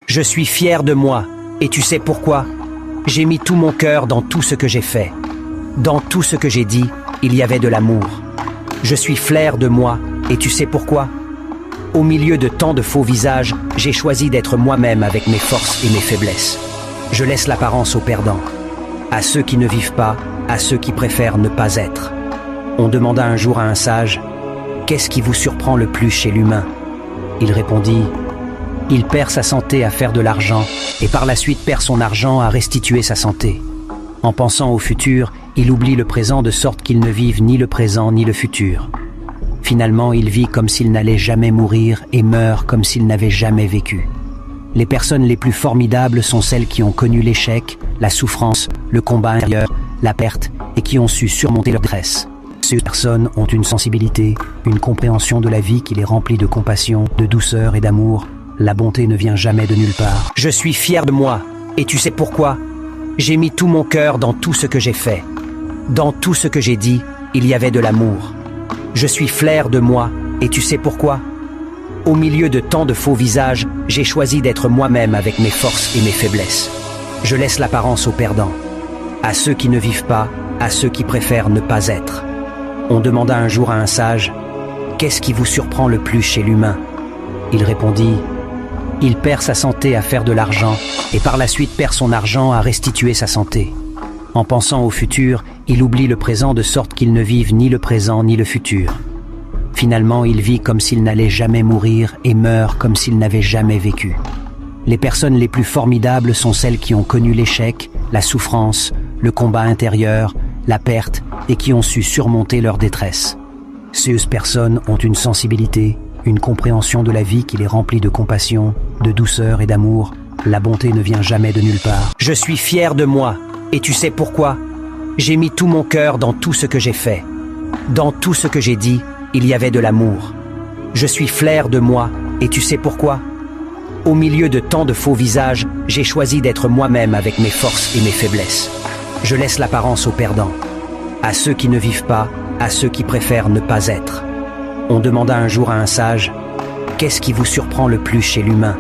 Je suis fier de moi, et tu sais pourquoi? J'ai mis tout mon cœur dans tout ce que j'ai fait. Dans tout ce que j'ai dit, il y avait de l'amour. Je suis fier de moi, et tu sais pourquoi? Au milieu de tant de faux visages, j'ai choisi d'être moi-même avec mes forces et mes faiblesses. Je laisse l'apparence aux perdants. À ceux qui ne vivent pas, à ceux qui préfèrent ne pas être. On demanda un jour à un sage, « Qu'est-ce qui vous surprend le plus chez l'humain ?» Il répondit, « Il perd sa santé à faire de l'argent et par la suite perd son argent à restituer sa santé. En pensant au futur, il oublie le présent de sorte qu'il ne vive ni le présent ni le futur. Finalement, il vit comme s'il n'allait jamais mourir et meurt comme s'il n'avait jamais vécu. Les personnes les plus formidables sont celles qui ont connu l'échec, la souffrance, le combat intérieur, la perte et qui ont su surmonter leur détresse. Ces personnes ont une sensibilité, une compréhension de la vie qui les remplit de compassion, de douceur et d'amour. La bonté ne vient jamais de nulle part. Je suis fier de moi, et tu sais pourquoi? J'ai mis tout mon cœur dans tout ce que j'ai fait. Dans tout ce que j'ai dit, il y avait de l'amour. Je suis fier de moi, et tu sais pourquoi? Au milieu de tant de faux visages, j'ai choisi d'être moi-même avec mes forces et mes faiblesses. Je laisse l'apparence aux perdants. À ceux qui ne vivent pas, à ceux qui préfèrent ne pas être. On demanda un jour à un sage, « Qu'est-ce qui vous surprend le plus chez l'humain ?» Il répondit, « Il perd sa santé à faire de l'argent et par la suite perd son argent à restituer sa santé. En pensant au futur, il oublie le présent de sorte qu'il ne vive ni le présent ni le futur. Finalement, il vit comme s'il n'allait jamais mourir et meurt comme s'il n'avait jamais vécu. Les personnes les plus formidables sont celles qui ont connu l'échec, la souffrance, le combat intérieur, la perte et qui ont su surmonter leur détresse. Ces personnes ont une sensibilité, une compréhension de la vie qui les remplit de compassion, de douceur et d'amour. La bonté ne vient jamais de nulle part. Je suis fier de moi, et tu sais pourquoi? J'ai mis tout mon cœur dans tout ce que j'ai fait. Dans tout ce que j'ai dit, il y avait de l'amour. Je suis fier de moi, et tu sais pourquoi? Au milieu de tant de faux visages, j'ai choisi d'être moi-même avec mes forces et mes faiblesses. Je laisse l'apparence aux perdants. À ceux qui ne vivent pas, à ceux qui préfèrent ne pas être. On demanda un jour à un sage, « Qu'est-ce qui vous surprend le plus chez l'humain ?»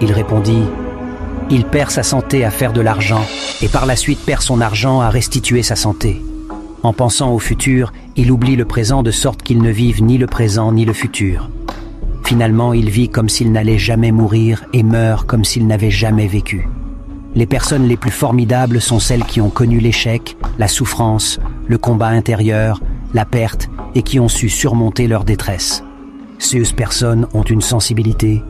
Il répondit, « Il perd sa santé à faire de l'argent et par la suite perd son argent à restituer sa santé. En pensant au futur, il oublie le présent de sorte qu'il ne vive ni le présent ni le futur. Finalement, il vit comme s'il n'allait jamais mourir et meurt comme s'il n'avait jamais vécu. Les personnes les plus formidables sont celles qui ont connu l'échec, la souffrance, le combat intérieur, la perte et qui ont su surmonter leur détresse. Ces personnes ont une sensibilité,